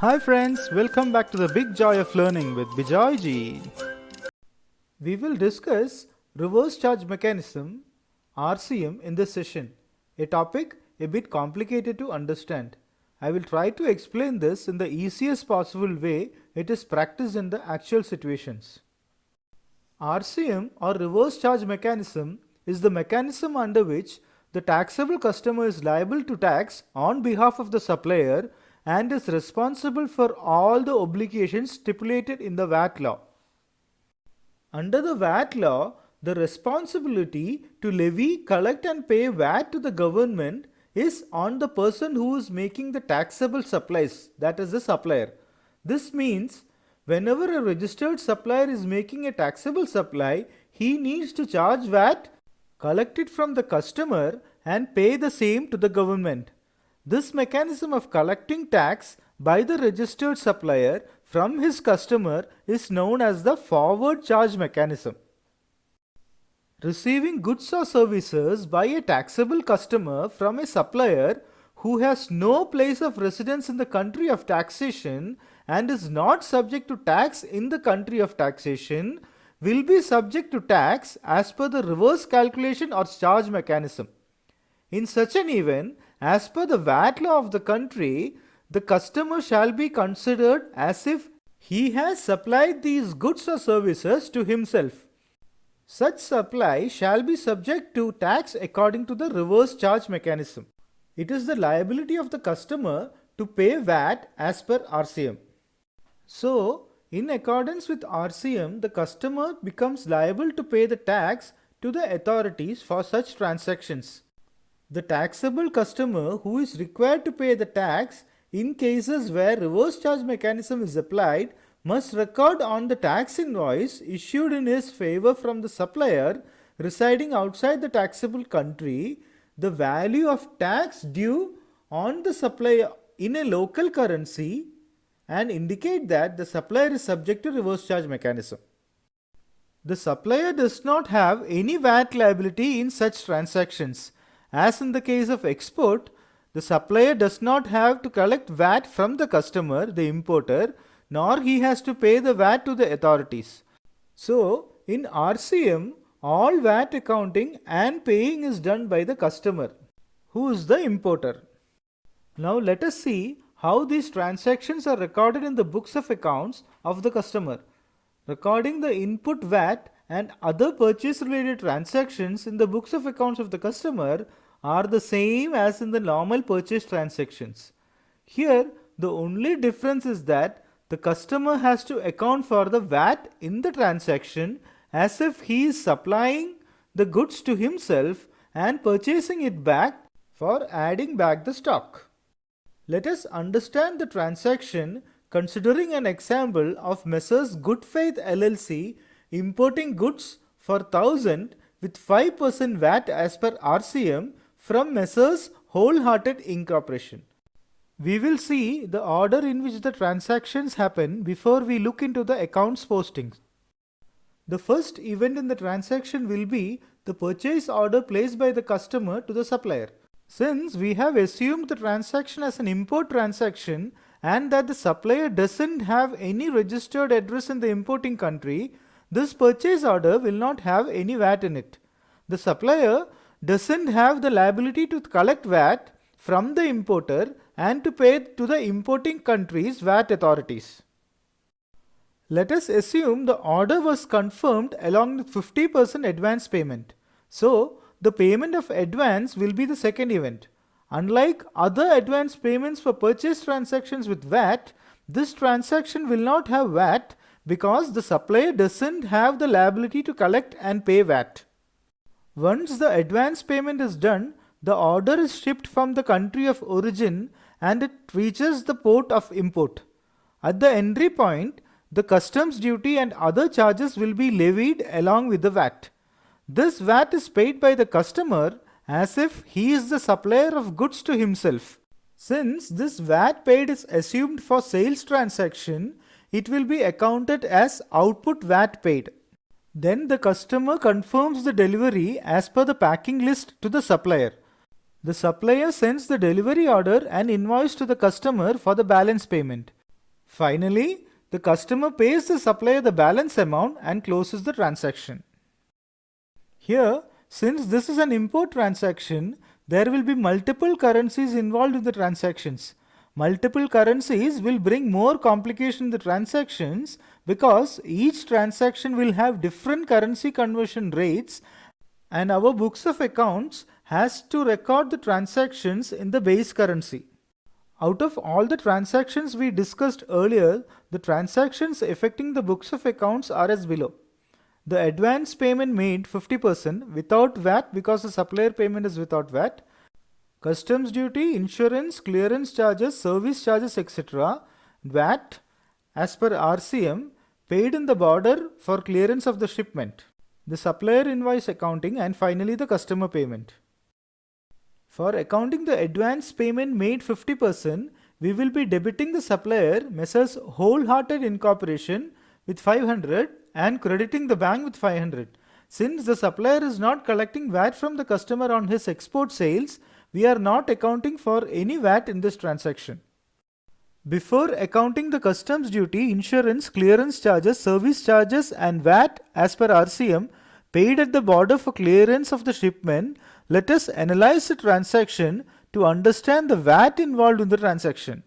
Hi friends, welcome back to the Big Joy of Learning with Bijoy ji. We will discuss reverse charge mechanism RCM in this session, a topic a bit complicated to understand. I will try to explain this in the easiest possible way it is practiced in the actual situations. RCM or reverse charge mechanism is the mechanism under which the taxable customer is liable to tax on behalf of the supplier and is responsible for all the obligations stipulated in the VAT law. Under the VAT law, the responsibility to levy, collect and pay VAT to the government is on the person who is making the taxable supplies, that is the supplier. This means whenever a registered supplier is making a taxable supply, he needs to charge VAT, collect it from the customer and pay the same to the government. This mechanism of collecting tax by the registered supplier from his customer is known as the forward charge mechanism. Receiving goods or services by a taxable customer from a supplier who has no place of residence in the country of taxation and is not subject to tax in the country of taxation will be subject to tax as per the reverse calculation or charge mechanism. In such an event, as per the VAT law of the country, the customer shall be considered as if he has supplied these goods or services to himself. Such supply shall be subject to tax according to the reverse charge mechanism. It is the liability of the customer to pay VAT as per RCM. So, in accordance with RCM, the customer becomes liable to pay the tax to the authorities for such transactions. The taxable customer who is required to pay the tax in cases where reverse charge mechanism is applied must record on the tax invoice issued in his favor from the supplier residing outside the taxable country the value of tax due on the supplier in a local currency and indicate that the supplier is subject to reverse charge mechanism. The supplier does not have any VAT liability in such transactions. As in the case of export, the supplier does not have to collect VAT from the customer, the importer, nor he has to pay the VAT to the authorities. So, in RCM, all VAT accounting and paying is done by the customer, who is the importer. Now let us see how these transactions are recorded in the books of accounts of the customer. Recording the input VAT and other purchase related transactions in the books of accounts of the customer are the same as in the normal purchase transactions. Here, the only difference is that the customer has to account for the VAT in the transaction as if he is supplying the goods to himself and purchasing it back for adding back the stock. Let us understand the transaction considering an example of Messrs. Good Faith LLC importing goods for 1000 with 5% VAT as per RCM from Messrs. Wholehearted Incorporation. We will see the order in which the transactions happen before we look into the accounts postings. The first event in the transaction will be the purchase order placed by the customer to the supplier. Since we have assumed the transaction as an import transaction and that the supplier doesn't have any registered address in the importing country, this purchase order will not have any VAT in it. The supplier doesn't have the liability to collect VAT from the importer and to pay to the importing country's VAT authorities. Let us assume the order was confirmed along with 50% advance payment. So, the payment of advance will be the second event. Unlike other advance payments for purchase transactions with VAT, this transaction will not have VAT because the supplier doesn't have the liability to collect and pay VAT. Once the advance payment is done, the order is shipped from the country of origin and it reaches the port of import. At the entry point, the customs duty and other charges will be levied along with the VAT. This VAT is paid by the customer as if he is the supplier of goods to himself. Since this VAT paid is assumed for sales transaction, it will be accounted as output VAT paid. Then the customer confirms the delivery as per the packing list to the supplier. The supplier sends the delivery order and invoice to the customer for the balance payment. Finally, the customer pays the supplier the balance amount and closes the transaction. Here, since this is an import transaction, there will be multiple currencies involved in the transactions. Multiple currencies will bring more complication in the transactions because each transaction will have different currency conversion rates, and our books of accounts has to record the transactions in the base currency. Out of all the transactions we discussed earlier, the transactions affecting the books of accounts are as below. The advance payment made 50% without VAT because the supplier payment is without VAT. Customs duty, insurance, clearance charges, service charges, etc. VAT as per RCM paid in the border for clearance of the shipment. The supplier invoice accounting, and finally the customer payment. For accounting the advance payment made 50%, we will be debiting the supplier Messrs. Wholehearted Incorporation with 500 and crediting the bank with 500. Since the supplier is not collecting VAT from the customer on his export sales, we are not accounting for any VAT in this transaction. Before accounting the customs duty, insurance, clearance charges, service charges and VAT as per RCM paid at the border for clearance of the shipment, let us analyze the transaction to understand the VAT involved in the transaction.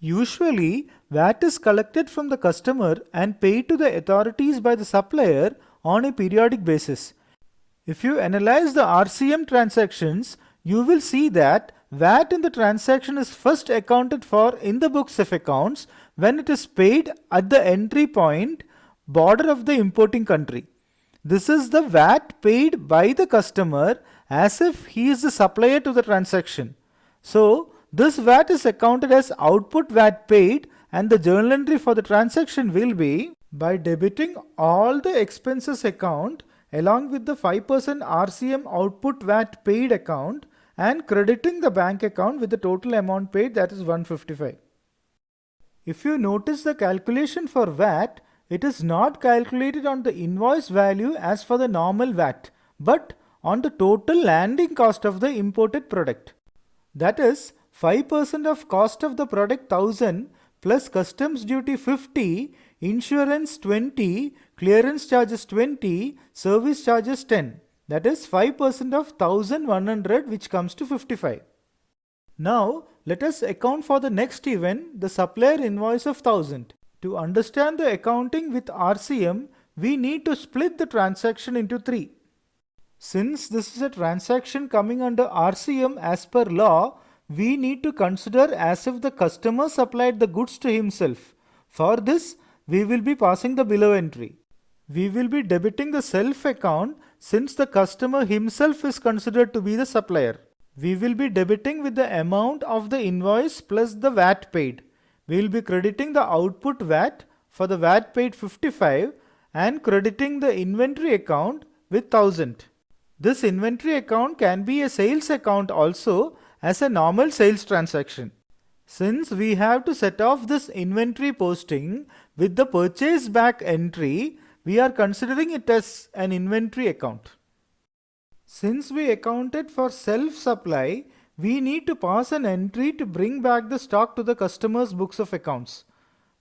Usually, VAT is collected from the customer and paid to the authorities by the supplier on a periodic basis. If you analyze the RCM transactions, you will see that VAT in the transaction is first accounted for in the books of accounts when it is paid at the entry point border of the importing country. This is the VAT paid by the customer as if he is the supplier to the transaction. So, this VAT is accounted as output VAT paid, and the journal entry for the transaction will be by debiting all the expenses account along with the 5% RCM output VAT paid account and crediting the bank account with the total amount paid, that is 155. If you notice the calculation for VAT, it is not calculated on the invoice value as for the normal VAT, but on the total landing cost of the imported product. That is 5% of cost of the product 1000 plus customs duty 50, insurance 20, clearance charges 20, service charges 10. That is 5% of 1100, which comes to 55. Now let us account for the next event, the supplier invoice of 1000. To understand the accounting with RCM, we need to split the transaction into 3. Since this is a transaction coming under RCM as per law, we need to consider as if the customer supplied the goods to himself. For this, we will be passing the below entry. We will be debiting the self account since the customer himself is considered to be the supplier. We will be debiting with the amount of the invoice plus the VAT paid. We will be crediting the output VAT for the VAT paid 55 and crediting the inventory account with 1000. This inventory account can be a sales account also as a normal sales transaction. Since we have to set off this inventory posting with the purchase back entry, we are considering it as an inventory account. Since we accounted for self-supply, we need to pass an entry to bring back the stock to the customer's books of accounts.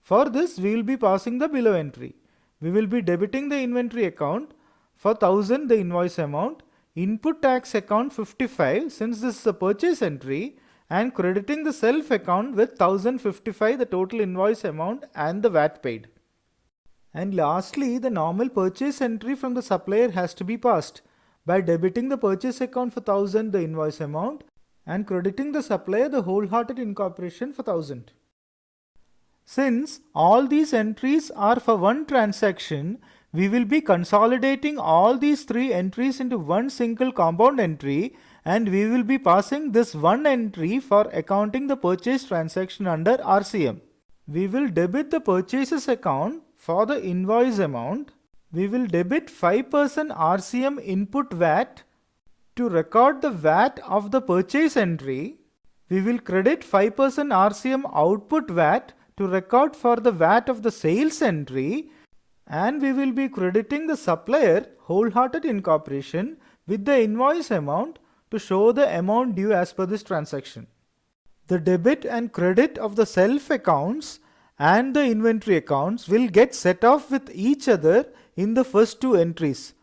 For this, we will be passing the below entry. We will be debiting the inventory account for 1000 the invoice amount, input tax account 55 since this is a purchase entry, and crediting the self account with 1055 the total invoice amount and the VAT paid. And lastly, the normal purchase entry from the supplier has to be passed by debiting the purchase account for 1000 the invoice amount and crediting the supplier the Wholehearted Incorporation for 1000. Since all these entries are for one transaction, we will be consolidating all these 3 entries into one single compound entry, and we will be passing this one entry for accounting the purchase transaction under RCM. We will debit the purchases account for the invoice amount. We will debit 5% RCM input VAT to record the VAT of the purchase entry. We will credit 5% RCM output VAT to record for the VAT of the sales entry, and we will be crediting the supplier Wholehearted Incorporation with the invoice amount to show the amount due as per this transaction. The debit and credit of the self accounts and the inventory accounts will get set off with each other in the first two entries.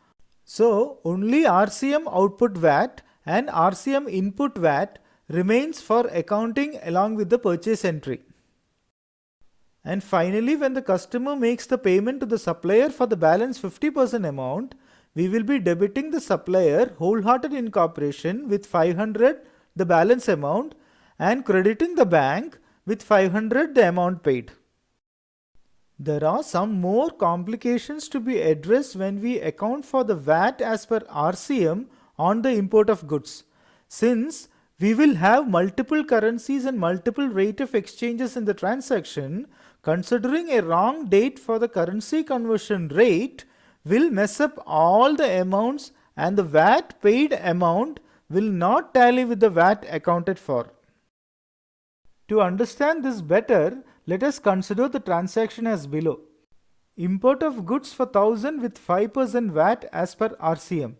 So only RCM output VAT and RCM input VAT remains for accounting along with the purchase entry. And finally, when the customer makes the payment to the supplier for the balance 50% amount, we will be debiting the supplier Wholehearted Incorporation with 500 the balance amount and crediting the bank with 500 the amount paid. There are some more complications to be addressed when we account for the VAT as per RCM on the import of goods. Since we will have multiple currencies and multiple rate of exchanges in the transaction, considering a wrong date for the currency conversion rate will mess up all the amounts and the VAT paid amount will not tally with the VAT accounted for. To understand this better, let us consider the transaction as below. Import of goods for 1000 with 5% VAT as per RCM.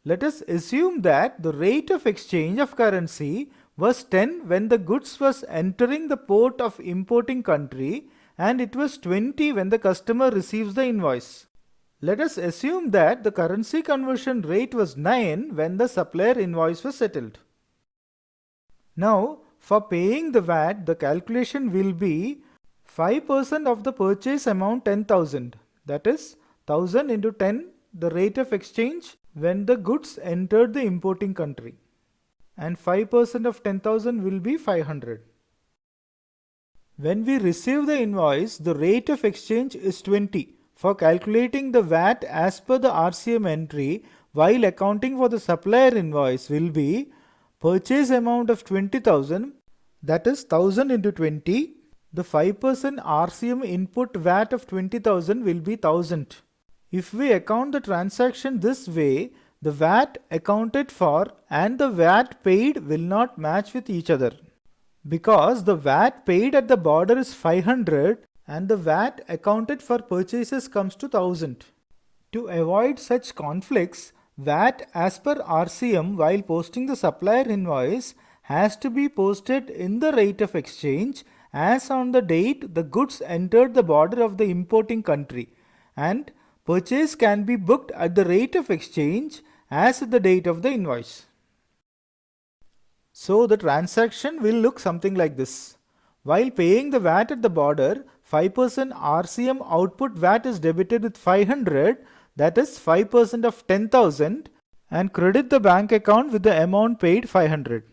Let us assume that the rate of exchange of currency was 10 when the goods was entering the port of importing country and it was 20 when the customer receives the invoice. Let us assume that the currency conversion rate was 9 when the supplier invoice was settled. Now, for paying the VAT, the calculation will be 5% of the purchase amount 10,000. That is 1000 into 10, the rate of exchange when the goods entered the importing country. And 5% of 10,000 will be 500. When we receive the invoice, the rate of exchange is 20 for calculating the VAT as per the RCM entry, while accounting for the supplier invoice will be purchase amount of 20,000, that is 1000 into 20. The 5% RCM input VAT of 20,000 will be 1000. If we account the transaction this way, the VAT accounted for and the VAT paid will not match with each other. Because the VAT paid at the border is 500 and the VAT accounted for purchases comes to 1000. To avoid such conflicts, VAT as per RCM while posting the supplier invoice has to be posted in the rate of exchange as on the date the goods entered the border of the importing country, and purchase can be booked at the rate of exchange as the date of the invoice. So the transaction will look something like this. While paying the VAT at the border, 5% RCM output VAT is debited with 500, that is 5% of 10,000, and credit the bank account with the amount paid 500.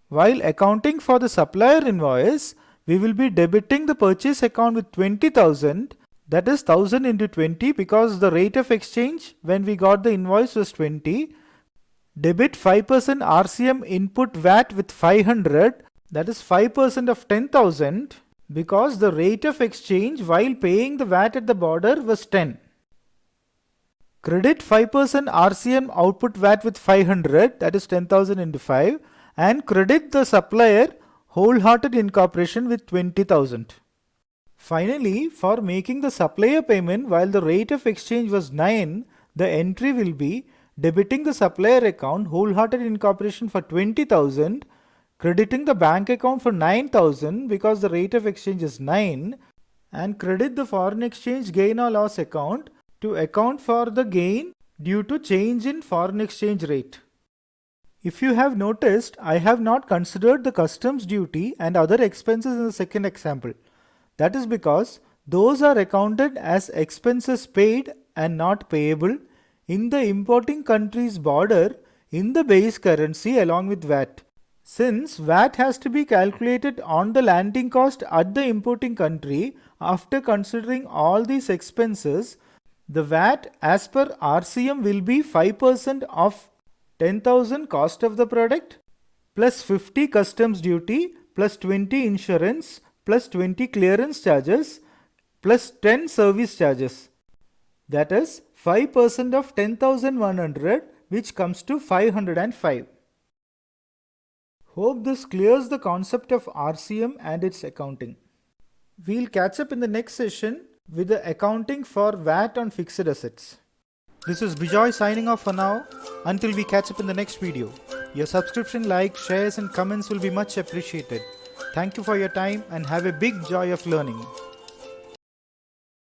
While accounting for the supplier invoice, we will be debiting the purchase account with 20,000, that is 1000 into 20 because the rate of exchange when we got the invoice was 20. Debit 5% RCM input VAT with 500, that is 5% of 10,000 because the rate of exchange while paying the VAT at the border was 10. Credit 5% RCM output VAT with 500, that is 10,000 into 5, and credit the supplier Wholehearted Incorporation with 20,000. Finally, for making the supplier payment while the rate of exchange was 9, the entry will be debiting the supplier account Wholehearted Incorporation for 20,000, crediting the bank account for 9,000 because the rate of exchange is 9, and credit the foreign exchange gain or loss account to account for the gain due to change in foreign exchange rate. If you have noticed, I have not considered the customs duty and other expenses in the second example. That is because those are accounted as expenses paid and not payable in the importing country's border in the base currency along with VAT. Since VAT has to be calculated on the landing cost at the importing country after considering all these expenses, the VAT as per RCM will be 5% of 10,000 cost of the product plus 50 customs duty plus 20 insurance plus 20 clearance charges plus 10 service charges. That is 5% of 10,100, which comes to 505. Hope this clears the concept of RCM and its accounting. We'll catch up in the next session with the accounting for VAT on fixed assets. This is Bijoy signing off for now. Until we catch up in the next video. Your subscription, likes, shares and comments will be much appreciated. Thank you for your time and have a big joy of learning.